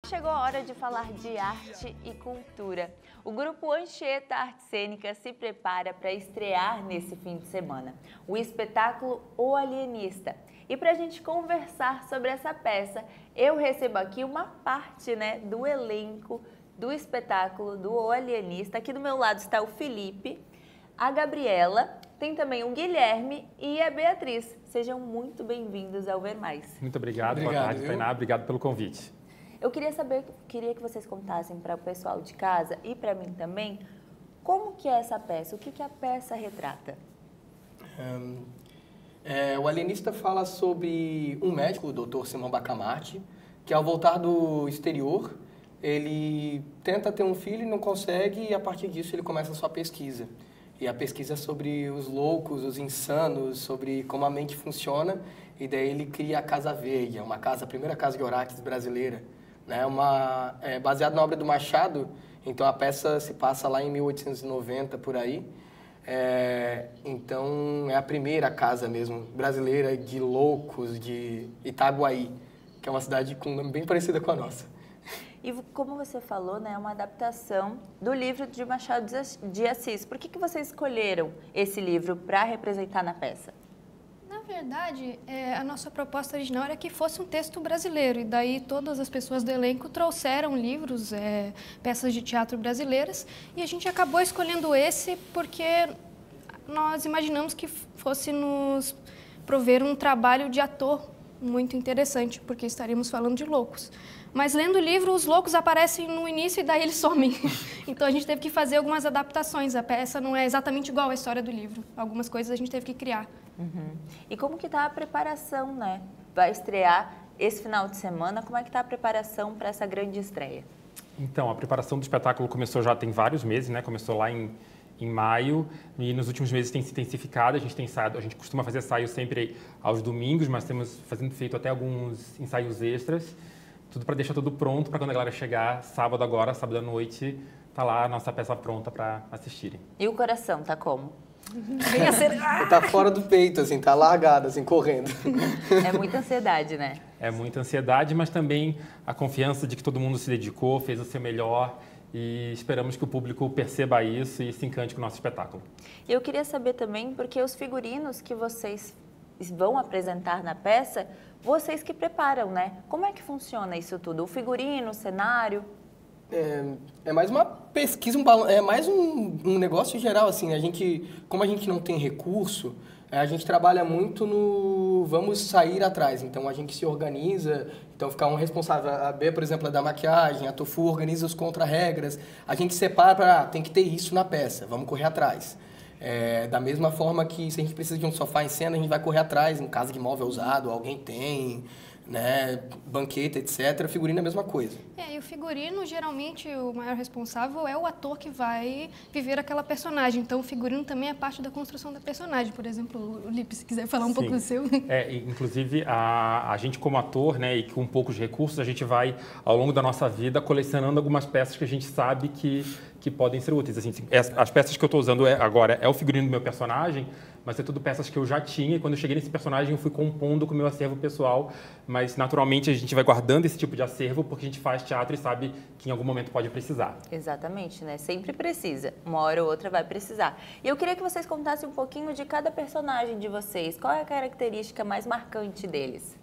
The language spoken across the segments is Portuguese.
chegou a hora de falar de arte e cultura. O grupo Anchieta Arte Cênica se prepara para estrear nesse fim de semana o espetáculo O Alienista. E para a gente conversar sobre essa peça, eu recebo aqui uma parte, do elenco do espetáculo do O Alienista. Aqui do meu lado está o Felipe, a Gabriela, tem também o Guilherme e a Beatriz. Sejam muito bem-vindos ao Ver Mais. Muito obrigado. Boa tarde, Tainá. Obrigado pelo convite. Eu queria que vocês contassem para o pessoal de casa e para mim também, como que é essa peça, o que a peça retrata? O Alienista fala sobre um médico, o Dr. Simão Bacamarte, que ao voltar do exterior, ele tenta ter um filho e não consegue, e a partir disso ele começa a sua pesquisa. E a pesquisa é sobre os loucos, os insanos, sobre como a mente funciona, e daí ele cria a Casa Verde, a primeira casa de Oraques brasileira, baseado na obra do Machado. Então a peça se passa lá em 1890, por aí. Então é a primeira casa mesmo brasileira de loucos de Itaguaí, que é uma cidade com um nome bem parecido com a nossa. E como você falou, é uma adaptação do livro de Machado de Assis. Por que vocês escolheram esse livro para representar na peça? Na verdade, a nossa proposta original era que fosse um texto brasileiro, e daí todas as pessoas do elenco trouxeram livros, peças de teatro brasileiras, e a gente acabou escolhendo esse porque nós imaginamos que fosse nos prover um trabalho de ator muito interessante, porque estaríamos falando de loucos. Mas lendo o livro, os loucos aparecem no início e daí eles somem. Então a gente teve que fazer algumas adaptações. A peça não é exatamente igual à história do livro. Algumas coisas a gente teve que criar. Uhum. E como que está a preparação, Vai estrear esse final de semana. Como é que está a preparação para essa grande estreia? Então, a preparação do espetáculo começou já tem vários meses, Começou lá em maio, e nos últimos meses tem se intensificado. A gente costuma fazer ensaios sempre aos domingos, mas temos feito até alguns ensaios extras. Tudo para deixar tudo pronto para quando a galera chegar sábado à noite, tá lá a nossa peça pronta para assistirem. E o coração tá como? Bem acelerado. Tá fora do peito, assim, tá largado, assim, correndo. É muita ansiedade, É muita ansiedade, mas também a confiança de que todo mundo se dedicou, fez o seu melhor, e esperamos que o público perceba isso e se encante com o nosso espetáculo. E eu queria saber também, porque os figurinos que vocês vão apresentar na peça, vocês que preparam, Como é que funciona isso tudo? O figurino, o cenário? É mais uma pesquisa, é mais um negócio geral, assim. Como a gente não tem recurso, a gente trabalha muito no vamos sair atrás. Então a gente se organiza, então fica um responsável. A B, por exemplo, é da maquiagem, a Tofu organiza os contra-regras. A gente separa para, tem que ter isso na peça, vamos correr atrás. Da mesma forma que se a gente precisa de um sofá em cena, a gente vai correr atrás, em caso de móvel usado, alguém tem, banqueta, etc. Figurino é a mesma coisa. E o figurino, geralmente, o maior responsável é o ator que vai viver aquela personagem. Então, o figurino também é parte da construção da personagem. Por exemplo, o Lipe, se quiser falar um pouco do seu. Inclusive, a gente como ator, e com poucos recursos, a gente vai, ao longo da nossa vida, colecionando algumas peças que a gente sabe que podem ser úteis. Assim, as peças que eu estou usando agora é o figurino do meu personagem, mas é tudo peças que eu já tinha, e quando eu cheguei nesse personagem eu fui compondo com o meu acervo pessoal, mas naturalmente a gente vai guardando esse tipo de acervo porque a gente faz teatro e sabe que em algum momento pode precisar. Exatamente, Sempre precisa. Uma hora ou outra vai precisar. E eu queria que vocês contassem um pouquinho de cada personagem de vocês. Qual é a característica mais marcante deles?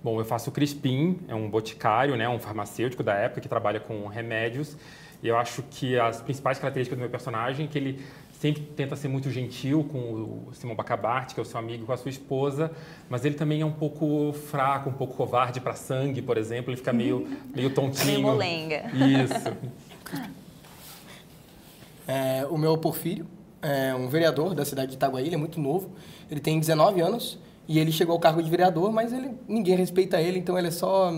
Bom, eu faço o Crispim, é um boticário, um farmacêutico da época que trabalha com remédios. E eu acho que as principais características do meu personagem é que ele sempre tenta ser muito gentil com o Simão Bacamarte, que é o seu amigo, com a sua esposa, mas ele também é um pouco fraco, um pouco covarde para sangue, por exemplo. Ele fica meio tontinho. Meio molenga. Isso. O meu Porfírio é um vereador da cidade de Itaguaí, ele é muito novo, ele tem 19 anos e ele chegou ao cargo de vereador, mas ninguém respeita ele, então ele é só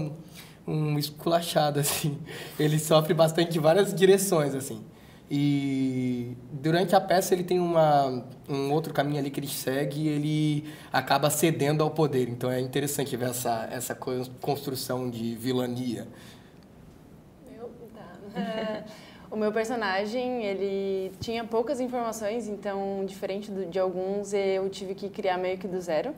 um esculachado, assim. Ele sofre bastante de várias direções, assim. E durante a peça ele tem um outro caminho ali que ele segue e ele acaba cedendo ao poder. Então é interessante ver essa construção de vilania. O meu personagem, ele tinha poucas informações, então, diferente de alguns, eu tive que criar meio que do zero.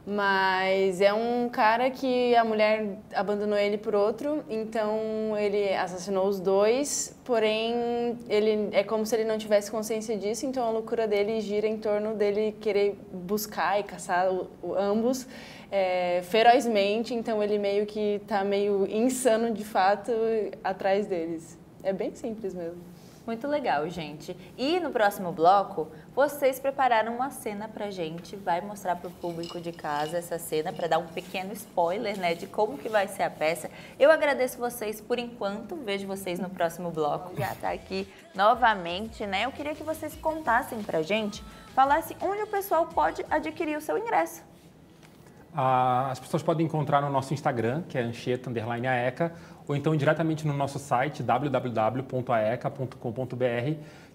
Mas é um cara que a mulher abandonou ele por outro, então ele assassinou os dois, porém ele é como se ele não tivesse consciência disso, então a loucura dele gira em torno dele querer buscar e caçar ambos ferozmente, então ele meio que tá meio insano de fato atrás deles. É bem simples mesmo. Muito legal, gente. E no próximo bloco, vocês prepararam uma cena pra gente, vai mostrar pro público de casa essa cena para dar um pequeno spoiler, né, de como que vai ser a peça. Eu agradeço vocês por enquanto, vejo vocês no próximo bloco. Já tá aqui novamente, né? Eu queria que vocês contassem pra gente, falassem onde o pessoal pode adquirir o seu ingresso. As pessoas podem encontrar no nosso Instagram, que é Anchieta_AECA, ou então diretamente no nosso site www.aeca.com.br,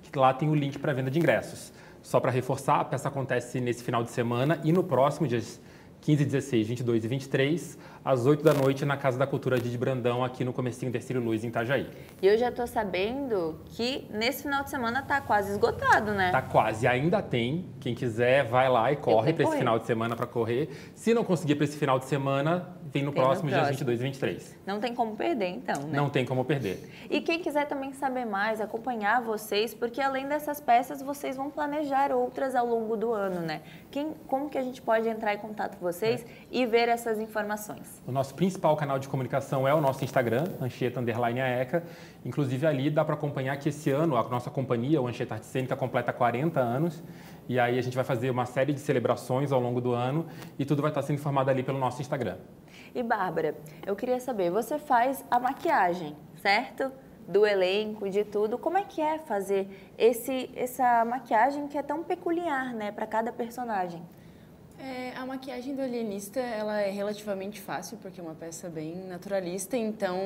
que lá tem o link para venda de ingressos. Só para reforçar, a peça acontece nesse final de semana e no próximo, dias 15, 16, 22 e 23, às 8 da noite, na Casa da Cultura de Brandão, aqui no comecinho da Ercílio Luz, em Itajaí. E eu já tô sabendo que nesse final de semana tá quase esgotado, né? Tá quase, ainda tem. Quem quiser, vai lá e corre para esse final de semana para correr. Se não conseguir para esse final de semana, vem no próximo, dias 22 e 23. Não tem como perder, então, né? Não tem como perder. E quem quiser também saber mais, acompanhar vocês, porque além dessas peças, vocês vão planejar outras ao longo do ano, né? Como que a gente pode entrar em contato com vocês e ver essas informações? O nosso principal canal de comunicação é o nosso Instagram, Anchieta_AECA. Inclusive, ali dá para acompanhar que esse ano a nossa companhia, o Anchieta Arte Cênica, completa 40 anos. E aí a gente vai fazer uma série de celebrações ao longo do ano e tudo vai estar sendo informado ali pelo nosso Instagram. E Bárbara, eu queria saber, você faz a maquiagem, certo? Do elenco, de tudo. Como é que é fazer essa maquiagem que é tão peculiar, né, para cada personagem? A maquiagem do alienista, ela é relativamente fácil, porque é uma peça bem naturalista, então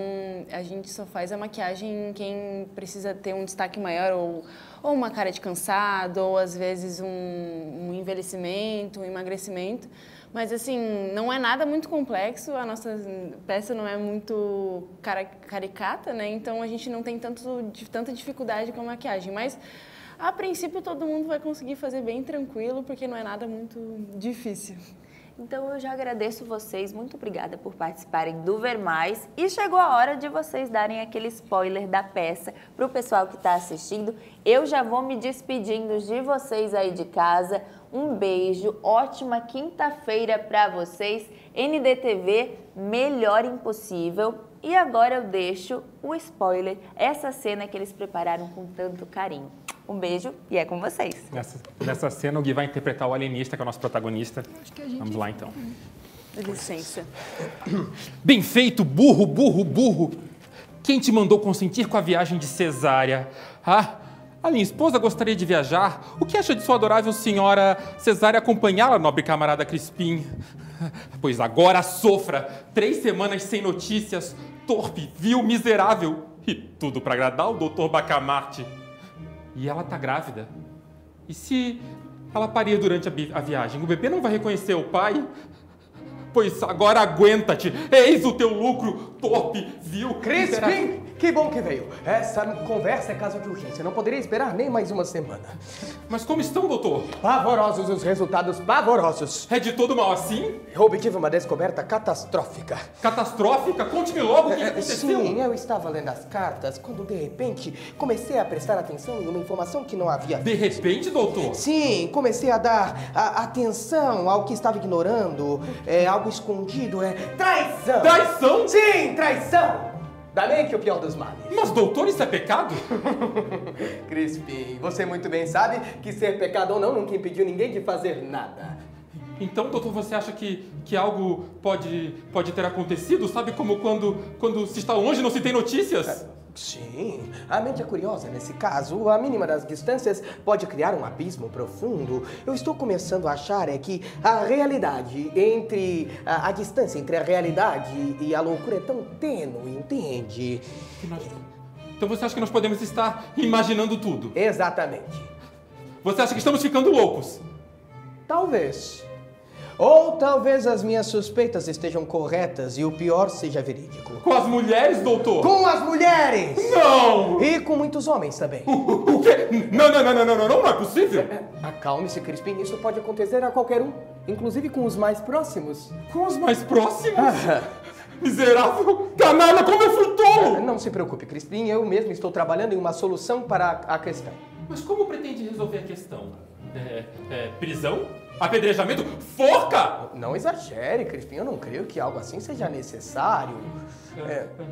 a gente só faz a maquiagem quem precisa ter um destaque maior, ou uma cara de cansado, ou às vezes um envelhecimento, um emagrecimento. Mas assim, não é nada muito complexo, a nossa peça não é muito caricata, né? Então a gente não tem tanta dificuldade com a maquiagem, mas a princípio todo mundo vai conseguir fazer bem tranquilo, porque não é nada muito difícil. Então eu já agradeço vocês, muito obrigada por participarem do Ver Mais. E chegou a hora de vocês darem aquele spoiler da peça para o pessoal que está assistindo. Eu já vou me despedindo de vocês aí de casa. Um beijo, ótima quinta-feira para vocês. NDTV, melhor impossível. E agora eu deixo o spoiler, essa cena que eles prepararam com tanto carinho. Um beijo e é com vocês. Nessa cena, o Gui vai interpretar o alienista, que é o nosso protagonista. Vamos lá, então. Licença. Bem feito, burro, burro, burro. Quem te mandou consentir com a viagem de Cesária? A minha esposa gostaria de viajar. O que acha de sua adorável senhora Cesária acompanhá-la, nobre camarada Crispim? Pois agora sofra. 3 semanas sem notícias. Torpe, vil, miserável. E tudo para agradar o Dr. Bacamarte. E ela tá grávida. E se ela parir durante a viagem, o bebê não vai reconhecer o pai? Pois agora aguenta-te. Eis o teu lucro, torpe, vil, Crispim, que bom que veio. Essa conversa é caso de urgência. Não poderia esperar nem mais uma semana. Mas como estão, doutor? Pavorosos os resultados, pavorosos. É de todo mal assim? Eu obtive uma descoberta catastrófica. Catastrófica? Conte-me logo o que aconteceu. Sim, eu estava lendo as cartas quando, de repente, comecei a prestar atenção em uma informação que não havia. De repente, doutor? Sim, comecei a dar atenção ao que estava ignorando, algo escondido, traição. Traição? Sim, traição. Da mente o pior dos males. Mas, doutor, isso é pecado? Crispim, você muito bem sabe que ser pecado ou não nunca impediu ninguém de fazer nada. Então, doutor, você acha que algo pode ter acontecido? Sabe como quando se está longe e não se tem notícias? Sim, a mente é curiosa nesse caso. A mínima das distâncias pode criar um abismo profundo. Eu estou começando a achar que a realidade a distância entre a realidade e a loucura é tão tênue, entende? Então você acha que nós podemos estar imaginando tudo? Exatamente. Você acha que estamos ficando loucos? Talvez. Ou talvez as minhas suspeitas estejam corretas e o pior seja verídico. Com as mulheres, doutor? Com as mulheres! Não! E com muitos homens também. O quê? Não é possível! Acalme-se, Crispim, isso pode acontecer a qualquer um, inclusive com os mais próximos. Com os mais próximos? Miserável! Canalha, como eu fui tolo! Não se preocupe, Crispim, eu mesmo estou trabalhando em uma solução para a questão. Mas como pretende resolver a questão? Prisão? Apedrejamento? Forca? Não exagere, Crispim, eu não creio que algo assim seja necessário.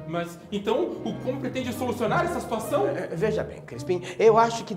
Mas, então, como pretende solucionar essa situação? Veja bem, Crispim, eu acho que